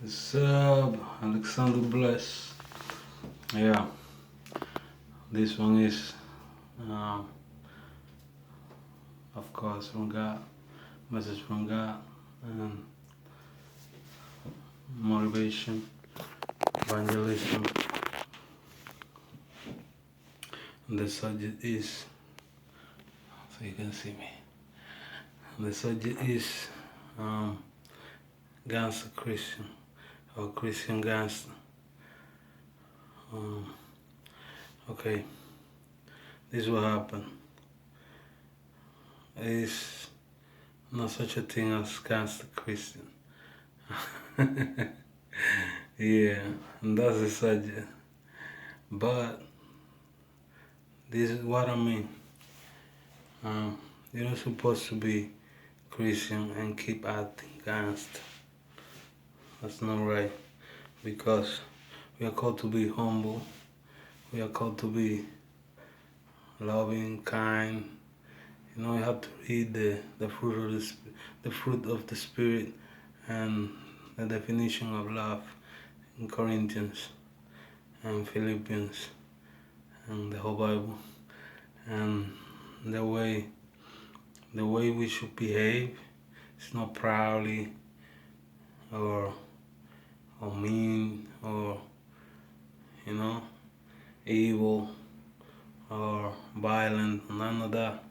Sub Alexander Bless. Yeah, this one is, um, of course, from God, message from God, and motivation, evangelism. And the subject is, so you can see me. The subject is um, Gangster Christian or Christian Gangster. Um, okay, this is what happened. It's not such a thing as Gangster Christian. Yeah, and that's the subject. But this is what I mean. You're not supposed to be Christian and keep acting gangster. That's not right. Because we are called to be humble. We are called to be loving, kind. You know, you have to read the fruit of the fruit of the spirit and the definition of love in Corinthians and Philippians and the whole Bible, and the way we should behave. It's not proudly or mean or evil or violent. None of that.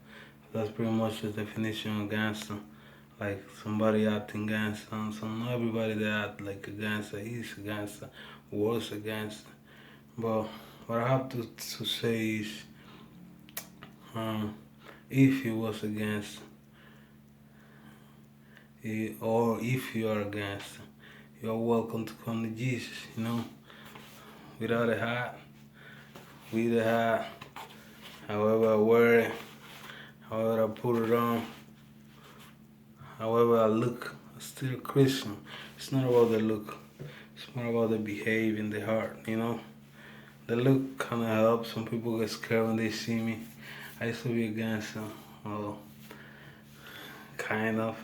That's pretty much the definition of gangster. Like somebody acting gangster. So not everybody that act like a gangster is a gangster, was a gangster. But what I have to say is, if he was a gangster, or if you are a gangster, you are welcome to come to Jesus, without a hat, with a hat, however I wear it, however I put it on, however I look, I'm still a Christian. It's not about the look, it's more about the behavior in the heart, The look kind of helps. Some people get scared when they see me. I used to be a gangster, well, kind of.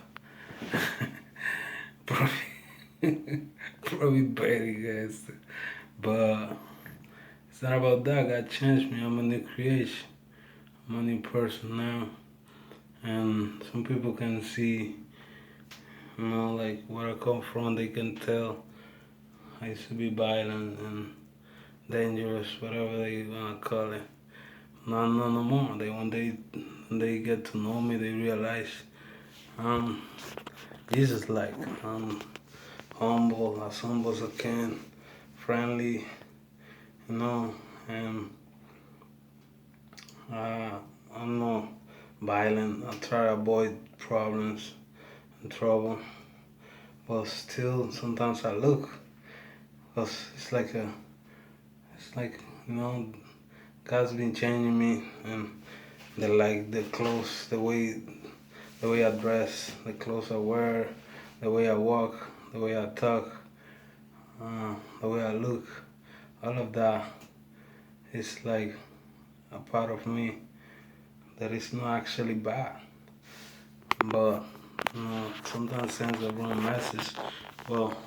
probably barely gangster. But it's not about that. God changed me. I'm a new creation. I'm a new person now. And some people can see, like where I come from. They can tell I used to be violent and dangerous, whatever they wanna call it. No more. When they get to know me, they realize Jesus like humble as I can, friendly, and I'm not violent. I try to avoid problems and trouble, but still sometimes I look, cause it's like God's been changing me, and the clothes, the way I dress, the clothes I wear, the way I walk, the way I talk, the way I look, all of that is like a part of me that is not actually bad, but sometimes sends the wrong message. Well,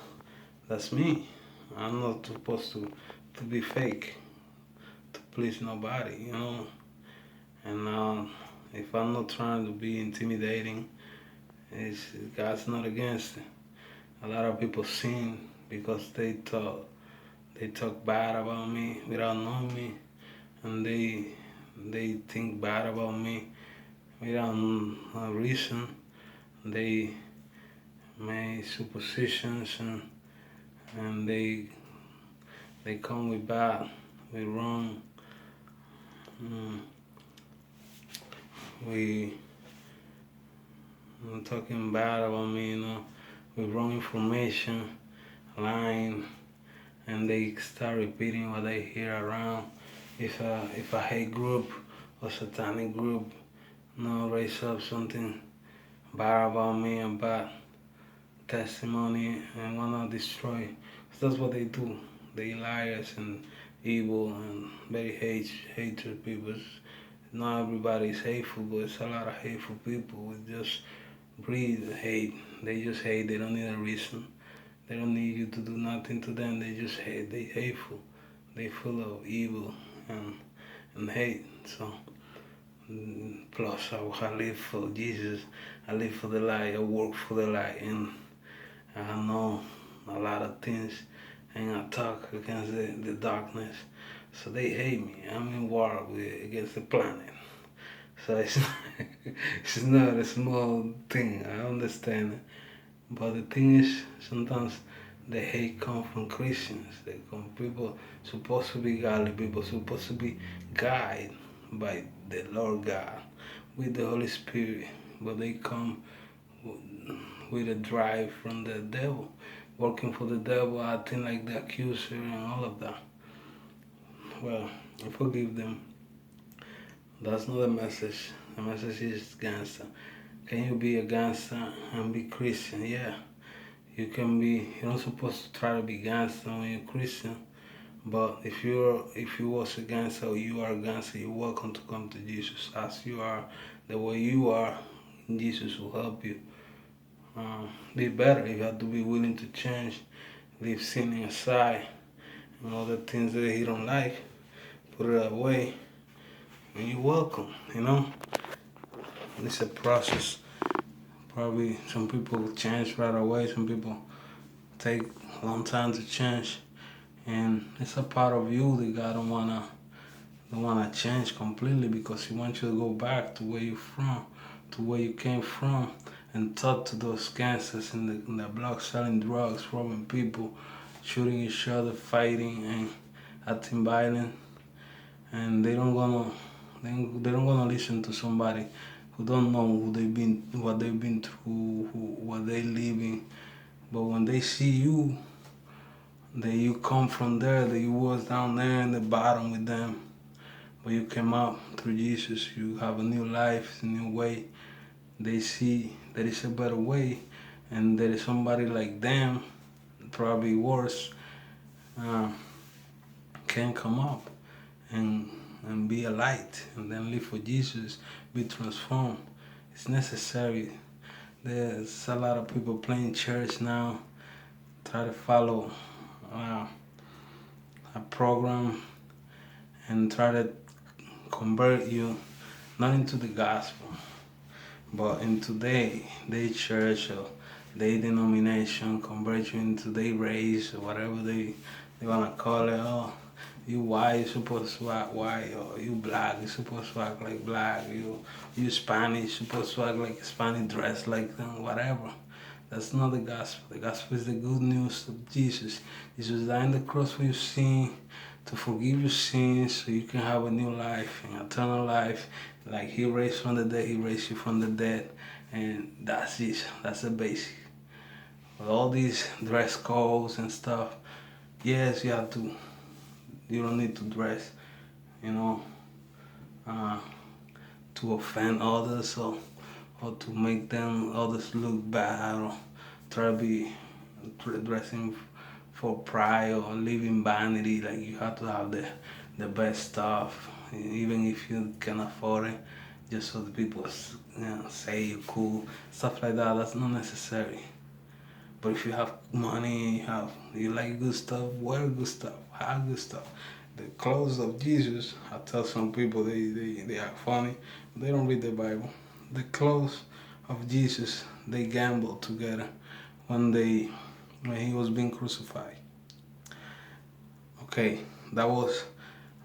that's me. I'm not supposed to be fake, to please nobody, And if I'm not trying to be intimidating, God's not against it. A lot of people sin because they talk bad about me without knowing me, and they think bad about me without a reason. They make suppositions, and they come with wrong. We talking bad about me, with wrong information, lying, and they start repeating what they hear around. If a hate group or satanic group, raise up something bad about me and bad testimony and wanna destroy. That's what they do. They liars and evil and very hatred people. Not everybody is hateful, but it's a lot of hateful people who just breathe hate. They just hate. They don't need a reason. They don't need you to do nothing to them. They just hate. They hateful. They full of evil and hate. So plus I live for Jesus. I live for the light. I work for the light, and I know a lot of things, and I talk against the darkness. So they hate me. I'm in war against the planet. So it's not a small thing. I understand it. But the thing is, sometimes the hate comes from Christians. They come people supposed to be godly, people supposed to be guided by the Lord God with the Holy Spirit. But they come with a drive from the devil, working for the devil, acting like the accuser and all of that. Well, I forgive them. That's not the message. The message is gangster. Can you be a gangster and be Christian? Yeah. You can be. You're not supposed to try to be gangster when you're Christian. But if you was a gangster or you are a gangster, you're welcome to come to Jesus as you are. The way you are, Jesus will help you. Be better. You have to be willing to change, leave sinning aside, and all the things that He don't like. Put it away, and you're welcome. It's a process. Probably some people change right away. Some people take a long time to change, and it's a part of you that God don't wanna change completely because He wants you to go back to where you're from, to where you came from, and talk to those gangsters in the block selling drugs, robbing people, shooting each other, fighting, and acting violent, and they don't gonna listen to somebody who don't know what they've been through, what they living. But when they see you, that you come from there, that you was down there in the bottom with them, but you came up through Jesus, you have a new life, a new way. They see that it's a better way, and there is somebody like them, probably worse, can come up and be a light, and then live for Jesus, be transformed. It's necessary. There's a lot of people playing church now, try to follow a program and try to convert you not into the gospel, but into their church or their denomination, convert you into their race or whatever they wanna call it. Oh, you white, you're supposed to act white, or you black, you're supposed to act like black, you Spanish, you're supposed to act like Spanish, dress like them, whatever. That's not the gospel. The gospel is the good news of Jesus. Jesus died on the cross for your sin, to forgive your sins so you can have a new life, an eternal life. Like He raised from the dead, He raised you from the dead. And that's it. That's the basic. With all these dress codes and stuff, yes, you don't need to dress, you know, to offend others or to make others look bad, or try to be dressing for pride or living vanity. Like you have to have the best stuff, even if you can afford it, just so the people say you're cool, stuff like that. That's not necessary. But if you have money, you like good stuff, wear good stuff, have good stuff. The clothes of Jesus, I tell some people they act funny, they don't read the Bible. The clothes of Jesus, they gambled together when He was being crucified. Okay, that was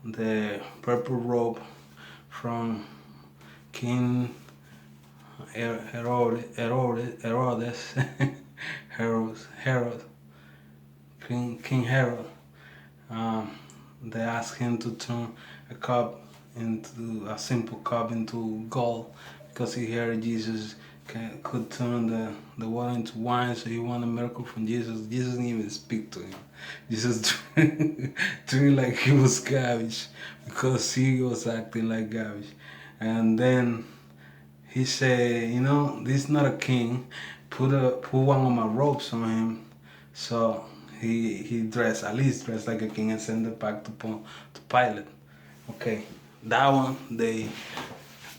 the purple robe from King Herodes, Herod, King Herod. They asked him to turn a simple cup into gold because he heard Jesus could turn the water into wine, so he wanted a miracle from Jesus. Jesus didn't even speak to him. Jesus treated like he was garbage because he was acting like garbage. And then he said, this is not a king. Put one of my robes on him. So he dressed, at least dressed like a king, and sent it back to Pilate. Okay, that one, that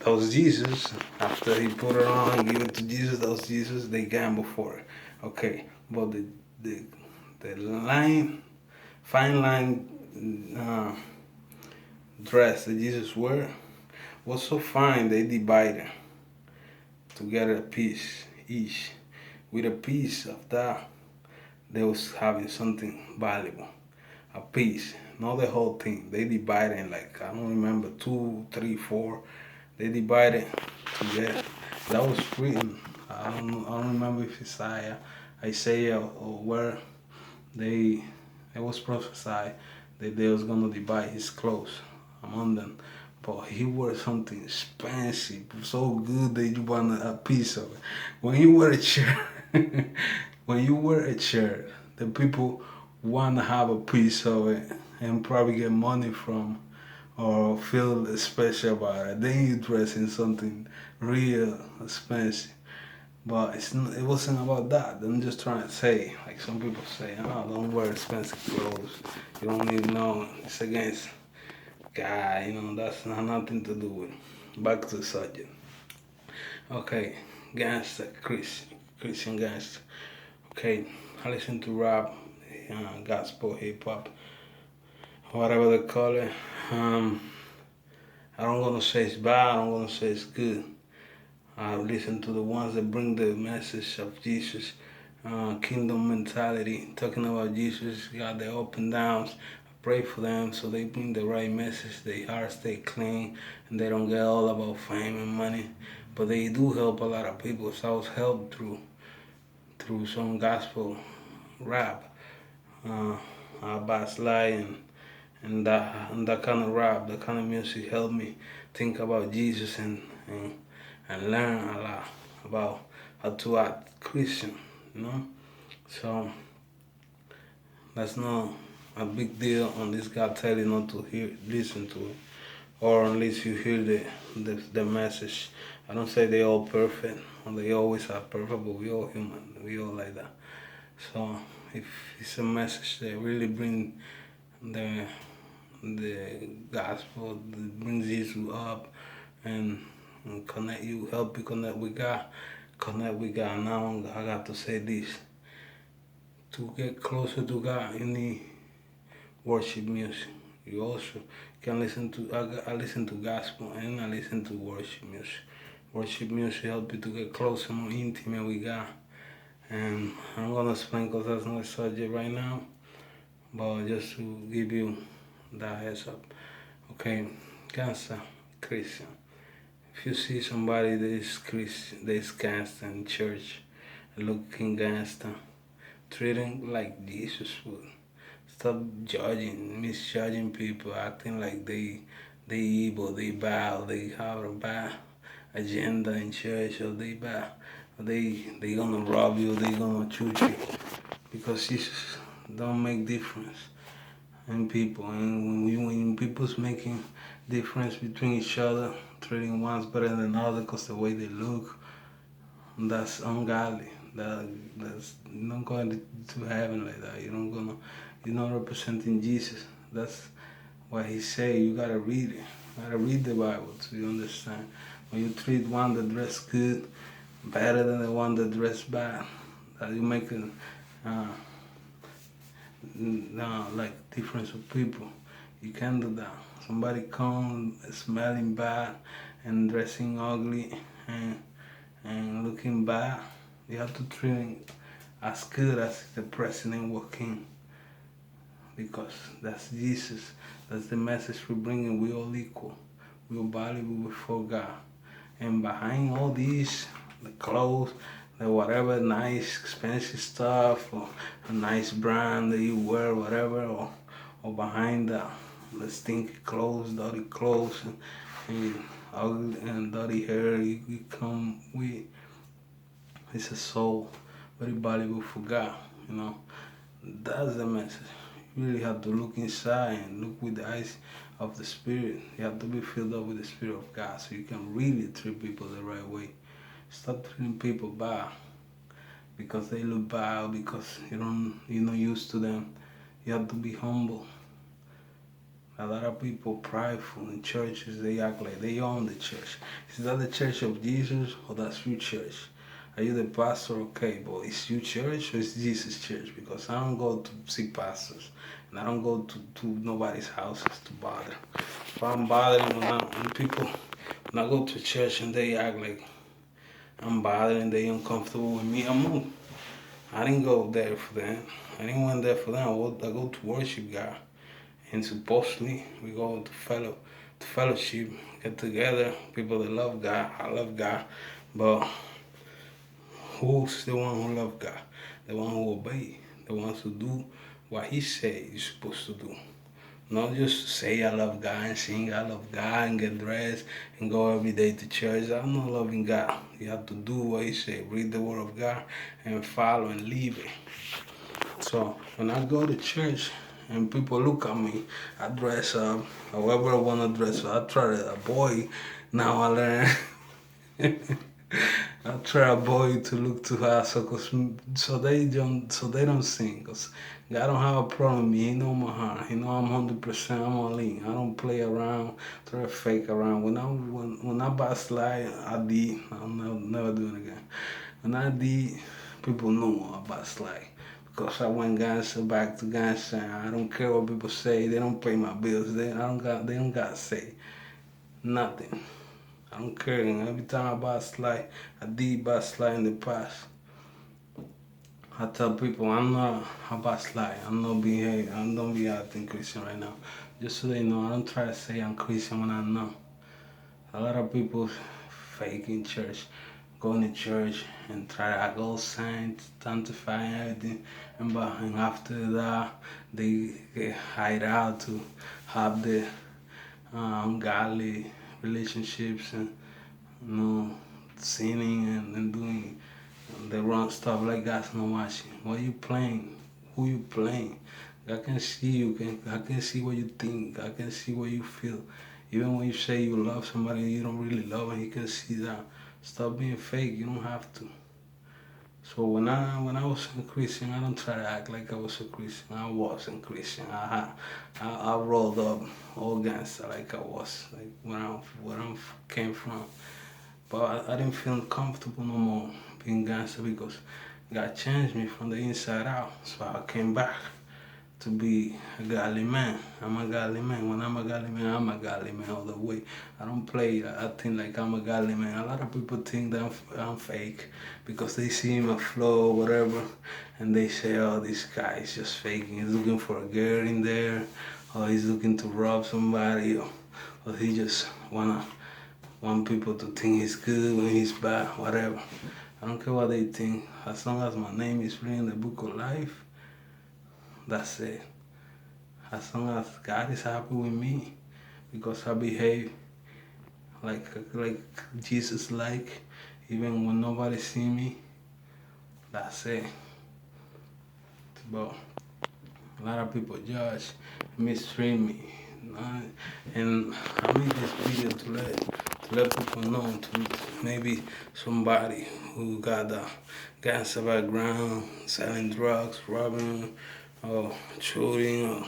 was Jesus. After he put it on and gave it to Jesus, that was Jesus. They gambled for it. Okay, but the fine line dress that Jesus wore was so fine they divided to get a piece each. With a piece of that, they was having something valuable. A piece, not the whole thing. They divided in like, I don't remember, 2, 3, 4. They divided to get. That was written. I don't remember if it's Isaiah or where they it was prophesied that they was gonna divide his clothes among them. But he wore something expensive, so good that you want a piece of it. When he wore a shirt, when you wear a shirt, the people want to have a piece of it and probably get money from or feel special about it. Then you dress in something real expensive. But it wasn't about that. I'm just trying to say, like some people say, oh, don't wear expensive clothes. You don't need no. It's against God. That's not nothing to do with it. Back to the subject. Okay, gangster, Christian gangster. Okay, I listen to rap, gospel, hip hop, whatever they call it. I don't gonna say it's bad. I don't gonna say it's good. I listen to the ones that bring the message of Jesus, kingdom mentality, talking about Jesus, got their up and downs. I pray for them so they bring the right message, their hearts stay clean, and they don't get all about fame and money. But they do help a lot of people. So I was helped through some gospel rap, backslide and that kind of rap, that kind of music helped me think about Jesus and learn a lot about how to act Christian. So that's not a big deal on this guy telling you not to listen to it, or unless you hear the message. I don't say they all perfect, or they always are perfect, but we all human, we all like that. So if it's a message that really bring the gospel, that brings Jesus up and connect you, help you connect with God. Now I got to say this. To get closer to God, you need worship music. You also can listen to, I listen to gospel and I listen to worship music. Worship music help you to get closer, more intimate with God. And I'm gonna explain because that's not a subject right now, but just to give you that heads up. Okay, Gangster, Christian. If you see somebody that is Christian, that is gangster in church, looking gangster, treating like Jesus would. Stop misjudging people, acting like they evil, they bad, they have a bad agenda in church, or they bad, or they gonna rob you, they gonna shoot you, because Jesus don't make difference in people, and when people's making difference between each other, treating one's better than another because the way they look, that's ungodly. That's not going to heaven like that. You're not representing Jesus. That's what he say. You gotta read it. You gotta read the Bible so you understand. When you treat one that dress good better than the one that dress bad, that you make like difference of people. You can't do that. Somebody come smelling bad and dressing ugly and looking bad, you have to treat him as good as the president walking, because that's Jesus. That's the message we're bringing. We're all equal. We're valuable before God. And behind all these, the clothes, the whatever nice expensive stuff, or a nice brand that you wear, whatever, or behind the stinky clothes, dirty clothes, and ugly and dirty hair you come with, it's a soul, very valuable for God. That's the message. You really have to look inside and look with the eyes of the Spirit. You have to be filled up with the Spirit of God so you can really treat people the right way. Stop treating people bad because they look bad, because you're not used to them. You have to be humble. A lot of people prideful in churches, they act like they own the church. Is that the church of Jesus or that's your church? Are you the pastor? Okay, but is you church or is Jesus church? Because I don't go to see pastors, and I don't go to nobody's houses to bother. If I'm bothering when people, when I go to church and they act like I'm bothering, they uncomfortable with me, I move. I didn't go there for them. I didn't went there for them. I go to worship God, and supposedly we go to fellowship, get together. People that love God, I love God, but who's the one who love God? The one who obey, the ones who do what He say you're supposed to do. Not just say I love God and sing I love God and get dressed and go every day to church. I'm not loving God. You have to do what He say. Read the Word of God and follow and live it. So when I go to church and people look at me, I dress up however I want to dress up. I try to avoid. Now I learn. I try a boy to look to her so they don't sing. Cause God don't have a problem with me. He know my heart. He know I'm 100%. I'm all in. I don't play around, try to fake around. When I backslide, I did. I'll never do it again. When I did, people know I backslide. Because I went gangster back to gangster. I don't care what people say. They don't pay my bills. They don't got to say nothing. I don't care. And every time I backslide, I did backslide in the past. I tell people I'm not a backslide. I'm not behave. I don't be acting Christian right now. Just so they know, I don't try to say I'm Christian when I'm not. A lot of people fake in church, going to church and try to act all saints, sanctify everything, and after that they get hide out to have the ungodly relationships and sinning and doing the wrong stuff like God's not watching. What you playing? Who you playing? God can see you. I can see what you think. I can see what you feel. Even when you say you love somebody you don't really love, and He can see that. Stop being fake. You don't have to. So when I was a Christian, I don't try to act like I was a Christian. I wasn't Christian. I rolled up all gangster like I was, like where I came from. But I didn't feel comfortable no more being gangster because God changed me from the inside out. So I came back to be a godly man. I'm a godly man. When I'm a godly man, I'm a godly man all the way. I don't play. I think like I'm a godly man. A lot of people think that I'm fake because they see my flow or whatever, and they say, "Oh, this guy is just faking. He's looking for a girl in there, or he's looking to rob somebody, or he just want people to think he's good when he's bad, whatever." I don't care what they think. As long as my name is written in the book of life, that's it. As long as God is happy with me, because I behave like Jesus even when nobody see me, that's it. But a lot of people judge, mistreat me, and I made this video to let people know, to maybe somebody who got a gangster background, selling drugs, robbing, or shooting, or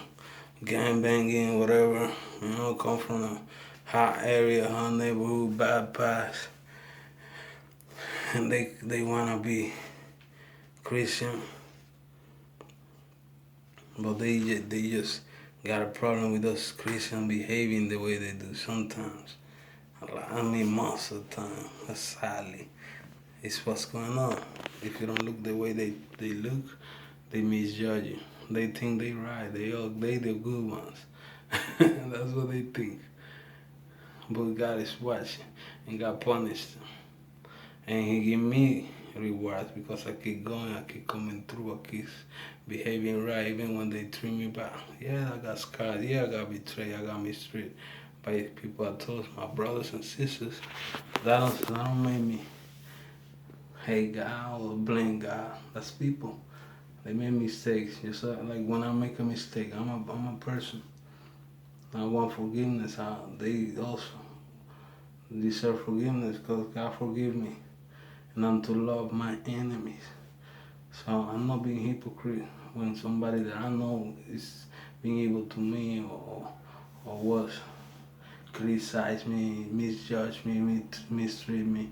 gang banging, whatever, come from a hot area, hot neighborhood, bad past, and they wanna be Christian, but they just got a problem with us Christian behaving the way they do sometimes. I mean, most of the time, sadly, it's what's going on. If you don't look the way they look, they misjudge you. They think they right. They the good ones. That's what they think. But God is watching, and God punished them, and He give me rewards because I keep going, I keep coming through, I keep behaving right, even when they treat me bad. Yeah, I got scarred. Yeah, I got betrayed. I got mistreated by people I told, my brothers and sisters. That don't make me hate God or blame God. That's people. They make mistakes. Just like when I make a mistake, I'm a person. I want forgiveness. They also deserve forgiveness because God forgive me. And I'm to love my enemies. So I'm not being hypocrite when somebody that I know is being able to me or was criticize me, misjudge me, mistreat me.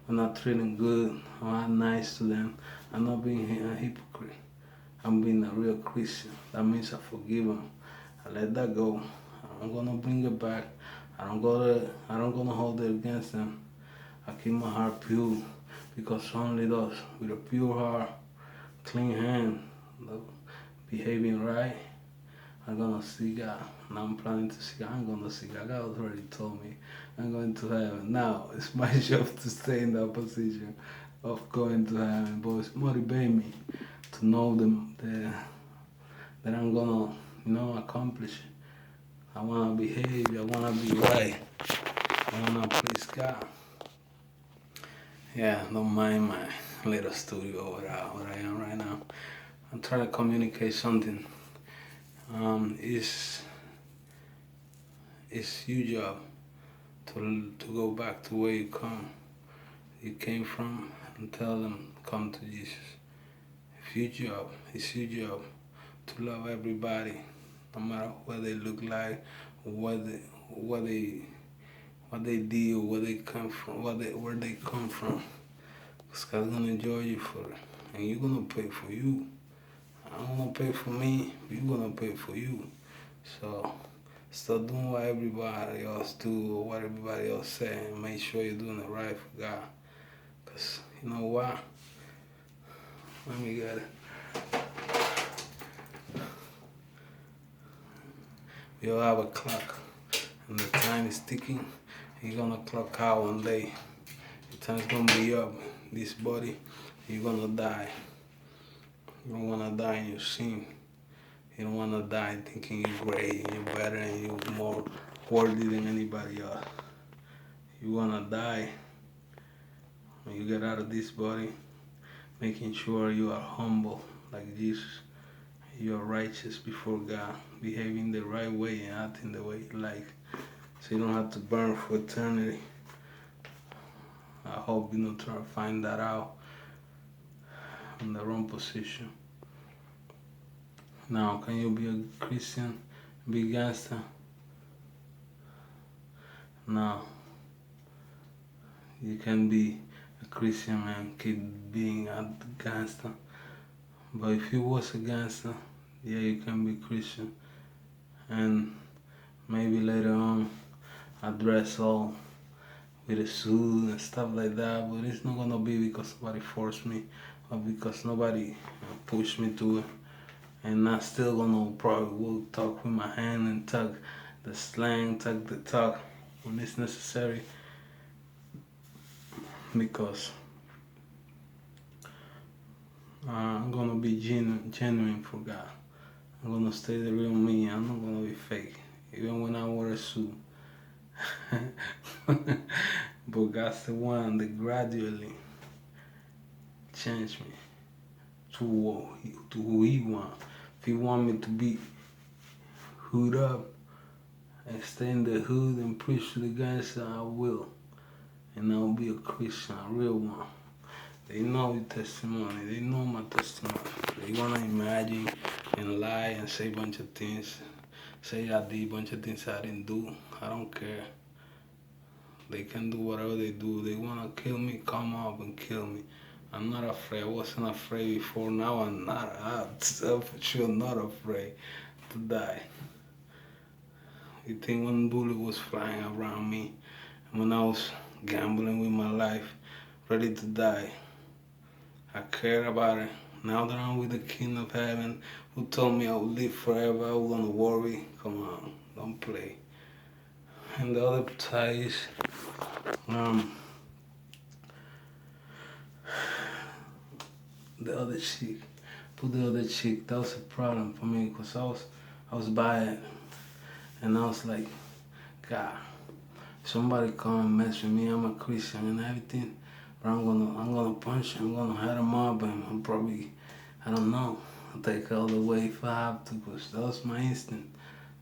I'm not treating good, I'm not nice to them, I'm not being a hypocrite. I'm being a real Christian. That means I forgive them. I let that go. I'm gonna bring it back. I don't gonna hold it against them. I keep my heart pure because only those with a pure heart, clean hand, behaving right, I'm gonna see God. And I'm planning to see God. I'm gonna see God. God already told me I'm going to heaven. Now it's my job to stay in that position of going to heaven. But it's motivate me to know that I'm gonna, accomplish it. I wanna behave. I wanna be right. I wanna please God. Yeah, don't mind my little studio where I am right now. I'm trying to communicate something. It's your job to go back to where you came from, and tell them come to Jesus. It's your job to love everybody, no matter what they look like, what they what they what they did, where they come from, where they come from. Because God's gonna enjoy you for it, and you're gonna pay for you. I'm gonna pay for me, you're gonna pay for you. So stop doing what everybody else do or what everybody else say, and make sure you're doing it right for God. Cause you know what? Let me get it. We all have a clock, and the time is ticking. You're gonna clock out one day. Your time's gonna be up. This body, you're gonna die. You don't wanna die in your sin. You don't wanna die thinking you're great and you're better and you're more worthy than anybody else. You wanna die when you get out of this body, making sure you are humble like Jesus. You are righteous before God, behaving the right way and acting the way you like. So you don't have to burn for eternity. I hope you don't try to find that out in the wrong position. Now, can you be a Christian, be gangster? No. You can be a Christian and keep being a gangster. But if you was a gangster, yeah, you can be Christian. And maybe later on, I dress all with a suit and stuff like that. But it's not gonna be because somebody forced me or because nobody pushed me to it. And I still gonna probably will talk with my hand and talk the slang, talk the talk when it's necessary. Because I'm gonna be genuine for God. I'm gonna stay the real me. I'm not gonna be fake, even when I wear a suit. But God's the one that gradually changed me to who He want. If He want me to be hood up and stay in the hood and preach to the guys, I will. And I'll be a Christian, a real one. They know the testimony. They know my testimony. They want to imagine and lie and say a bunch of things. Say I did a bunch of things I didn't do. I don't care. They can do whatever they do. They want to kill me, come up and kill me. I'm not afraid. I wasn't afraid before. Now I'm not. I'm for sure not afraid to die. You think when bullet was flying around me, when I was gambling with my life, ready to die, I cared about it. Now that I'm with the King of Heaven, who told me I would live forever, I wouldn't worry. Come on, don't play. And the other side is, the other cheek. Put the other cheek. That was a problem for me because I was bad, and I was like, God, somebody come and mess with me. I'm a Christian and everything, but I'm gonna punch him. I'm gonna hit him up, and I'm probably, I don't know, I'll take all the way if I have to, because that was my instinct.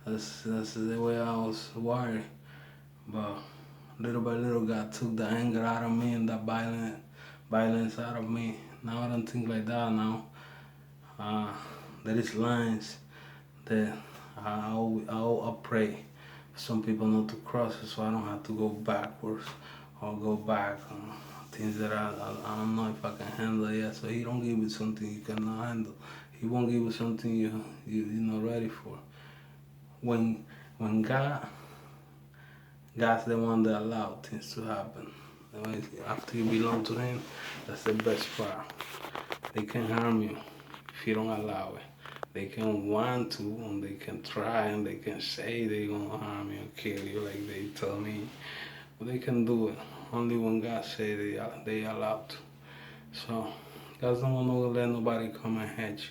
That's the way I was wired. But little by little, God took the anger out of me and the violence out of me. Now I don't think like that. Now there is lines that I'll pray for some people not to cross it, so I don't have to go backwards or go back things that I don't know if I can handle yet. So he don't give you something you cannot handle. He won't give you something you're not ready for. When God's the one that allowed things to happen. After you belong to Him, that's the best part. They can harm you if you don't allow it. They can want to, and they can try, and they can say they're gonna harm you and kill you, like they tell me. But they can do it only when God say they allowed to. So God's not gonna let nobody come and hurt you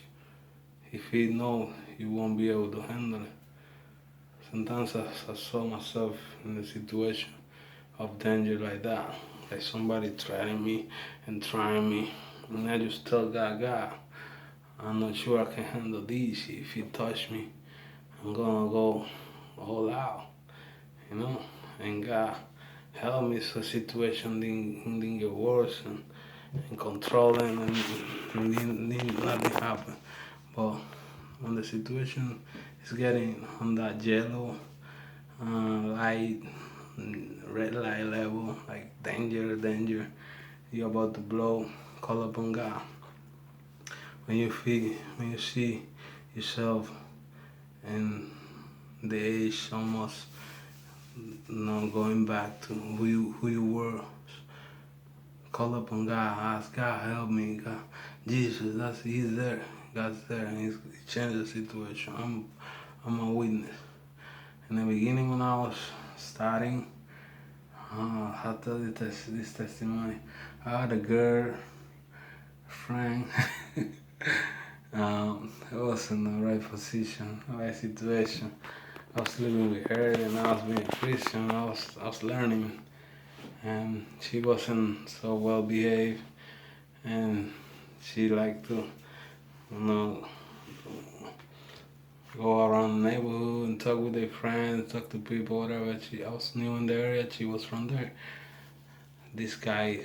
if He know you won't be able to handle it. Sometimes I saw myself in a situation of danger like that, like somebody threatening me and trying me, and I just tell God, I'm not sure I can handle this. If you touch me, I'm gonna go all out, you know. And God help me so situation didn't get worse and controlling and nothing happen. But when the situation is getting on that yellow light, red light level, like danger, you're about to blow, call upon God. When you see yourself in the age almost going back to who you were, call upon God, ask God, help me, God, Jesus, He's there, God's there, and He changed the situation. I'm a witness. In the beginning, when I was starting, I'll tell you this testimony. I had a girl friend. I was in the right position, right situation. I was living with her, and I was being a Christian. I was learning, and she wasn't so well behaved, and she liked to, go around the neighborhood and talk with their friends, talk to people, whatever. I was new in the area. She was from there. This guy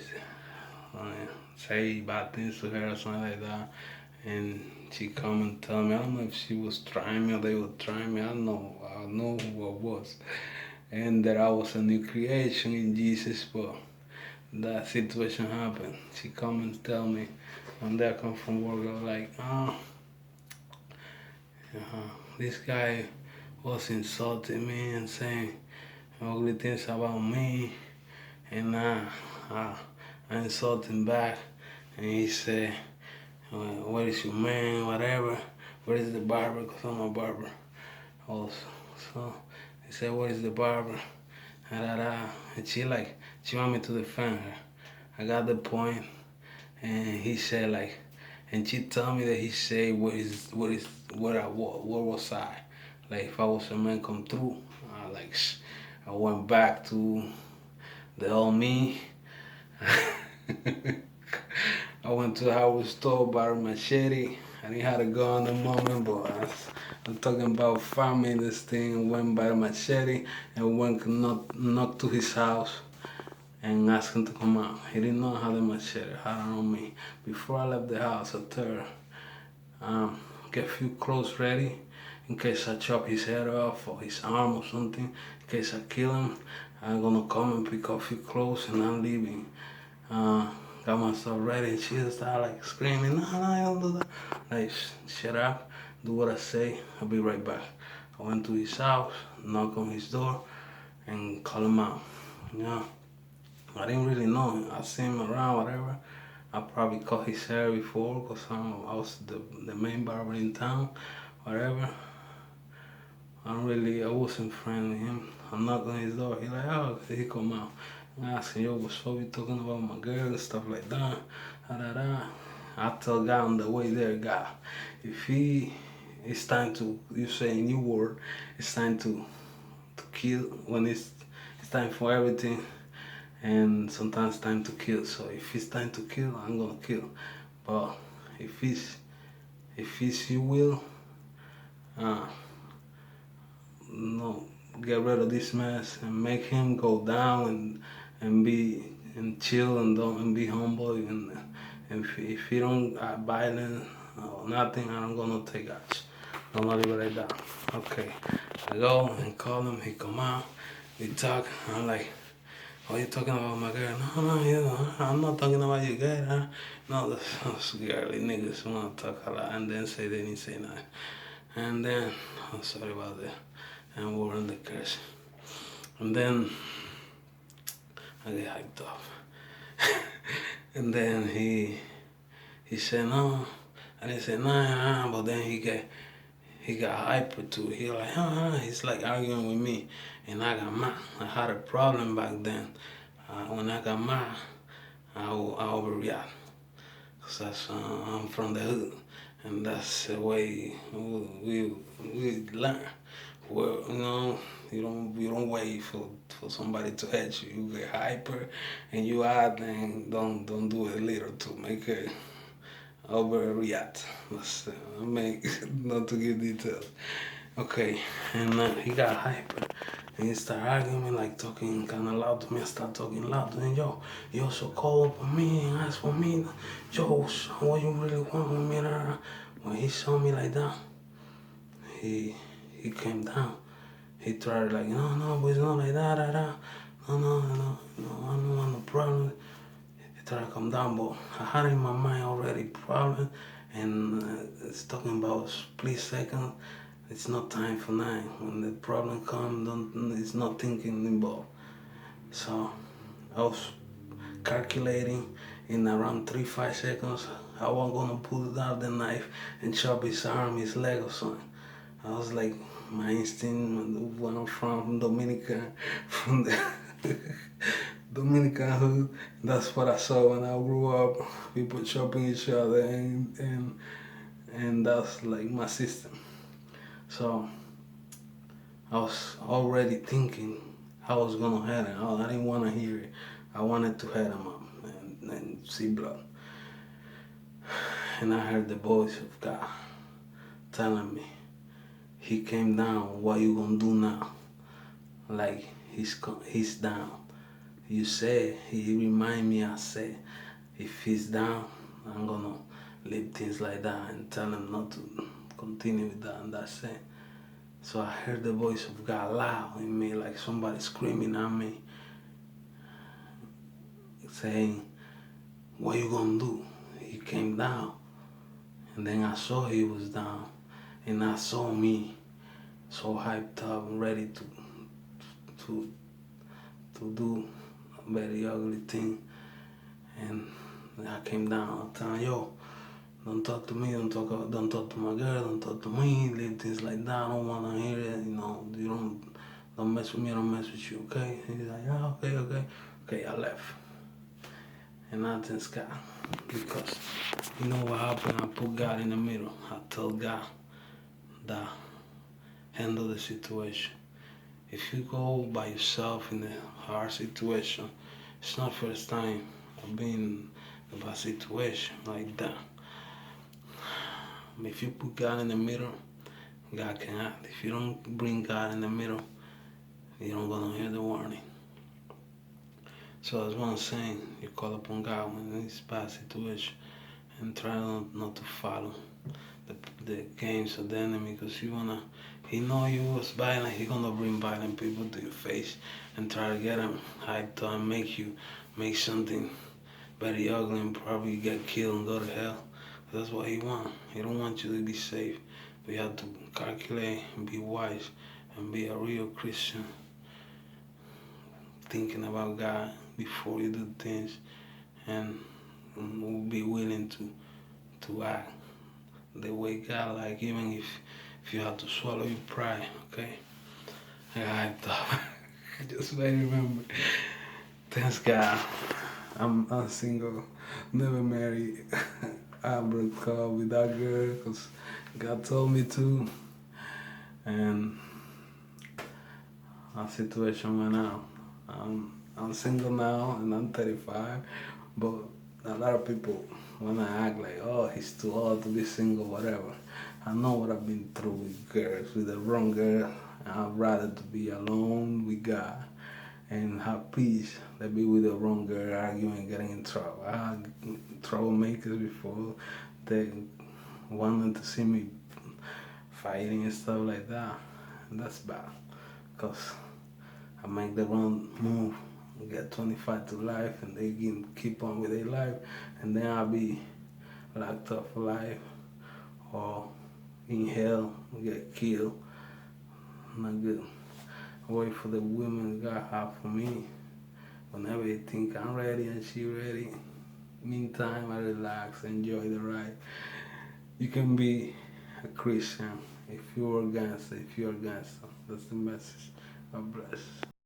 say bad things to her or something like that, and she come and tell me. I don't know if she was trying me or they were trying me. I don't know. I know who I was, and that I was a new creation in Jesus. But that situation happened. She come and tell me. One day I come from work. I was like, this guy was insulting me and saying ugly things about me, and I insult him back, and he said, where is your man, whatever, where is the barber, because I'm a barber also. So he said, where is the barber, and she want me to defend her. I got the point, and he said and she told me that he said, where was I? Like if I was a man come through, I went back to the old me. I went to the hardware store, bought a machete. I didn't have to go in the moment, but I'm talking about farming this thing. Went by a machete and went knocked to his house and asked him to come out. He didn't know how the machete had it on me. Before I left the house, I told her, get a few clothes ready in case I chop his head off or his arm or something. In case I kill him, I'm gonna come and pick up a few clothes and I'm leaving. Got myself ready, and she just started screaming, no, I don't do that. Shut up, do what I say, I'll be right back. I went to his house, knocked on his door, and called him out. I didn't really know him. I seen him around, whatever. I probably cut his hair before, because I was the main barber in town, whatever. I wasn't friendly with him. I knocked on his door, he come out. I asked him, yo, what's up, you talking about my girl and stuff like that, I tell God on the way there, God, if it's time to, you say a new word, it's time to kill, when it's time for everything, and sometimes time to kill. So if it's time to kill, I'm gonna kill. But if it's your will, no, get rid of this mess and make him go down and chill and be humble, and if he don't violent or nothing, I'm gonna take action. I'm gonna leave it like that. Okay, I go and call him. He come out. We talk. I'm like, Oh, you talking about my girl? No, I'm not talking about your girl. Huh? No, those girly niggas want to talk a lot and then say they didn't say nothing. And then, I'm sorry about that. And we're in the curse. And then, I get hyped up. And then he said, no. I didn't say, nah, but then he got hyper too. He like, he's like arguing with me. And I got mad. I had a problem back then. When I got mad, I overreact. Cause that's, I'm from the hood. And that's the way we learn. Well, you don't wait for somebody to hit you. You get hyper and you add and don't do a little to make it overreact. I make not to give details. Okay, and he got hyper. And he started arguing me, like talking kind of loud to me. I started talking loud to him. Yo, he also called up on me and asked for me. Yo, so what you really want with me? When he saw me like that, he came down. He tried like, no, but it's not like that, No, I don't want no problem. He tried to come down, but I had in my mind already problem, and it's talking about split second. It's not time for nine. When the problem comes, it's not thinking involved. So I was calculating in around 3-5 seconds how I'm gonna pull out the knife and chop his arm, his leg or something. I was like, my instinct when I'm from Dominica, from the Dominican hood. That's what I saw when I grew up. People chopping each other, and that's like my system. So I was already thinking I was gonna hit him. I didn't want to hear it. I wanted to hit him up and see blood. And I heard the voice of God telling me, he came down, what you gonna do now? Like he's down. You said, he remind me, I said, if he's down, I'm gonna leave things like that and tell him not to continue with that, and that's it. So I heard the voice of God loud in me, like somebody screaming at me, saying, what you gonna do? He came down. And then I saw he was down. And I saw me so hyped up and ready to do a very ugly thing. And I came down telling, yo, don't talk to me, don't talk to my girl, don't talk to me, leave things like that, I don't wanna hear it, you don't mess with me, I don't mess with you, okay? And he's like, yeah, okay. Okay, I left. And nothing's God. Because you know what happened? I put God in the middle. I tell God that handle the situation. If you go by yourself in a hard situation, it's not first time I've been in a bad situation like that. If you put God in the middle, God can act. If you don't bring God in the middle, you don't gonna hear the warning. So that's what I'm saying. You call upon God when it's a bad situation and try not to follow the games of the enemy, because he know you was violent, he gonna bring violent people to your face and try to get them hyped up and make something very ugly and probably get killed and go to hell. That's what he want. He don't want you to be safe. We have to calculate and be wise and be a real Christian, thinking about God before you do things, and be willing to act the way God like, even if you have to swallow your pride, okay? I thought, just made remember. Thanks God, I'm single, never married. I broke up with that girl because God told me to, and our situation went out. I'm single now and I'm 35, but a lot of people wanna act like, oh, he's too old to be single, whatever. I know what I've been through with girls, with the wrong girl. I'd rather to be alone with God and have peace than be with the wrong girl, arguing, getting in trouble. I had troublemakers before. They wanted to see me fighting and stuff like that, and that's bad, because I make the wrong move get 25 to life, and they can keep on with their life, and then I'll be locked up for life or in hell, get killed. Not good. Wait for the women God have for me. Whenever they think I'm ready and she ready, meantime I relax, enjoy the ride. You can be a Christian if you're a gangster. If you're a gangster, that's the message. God bless.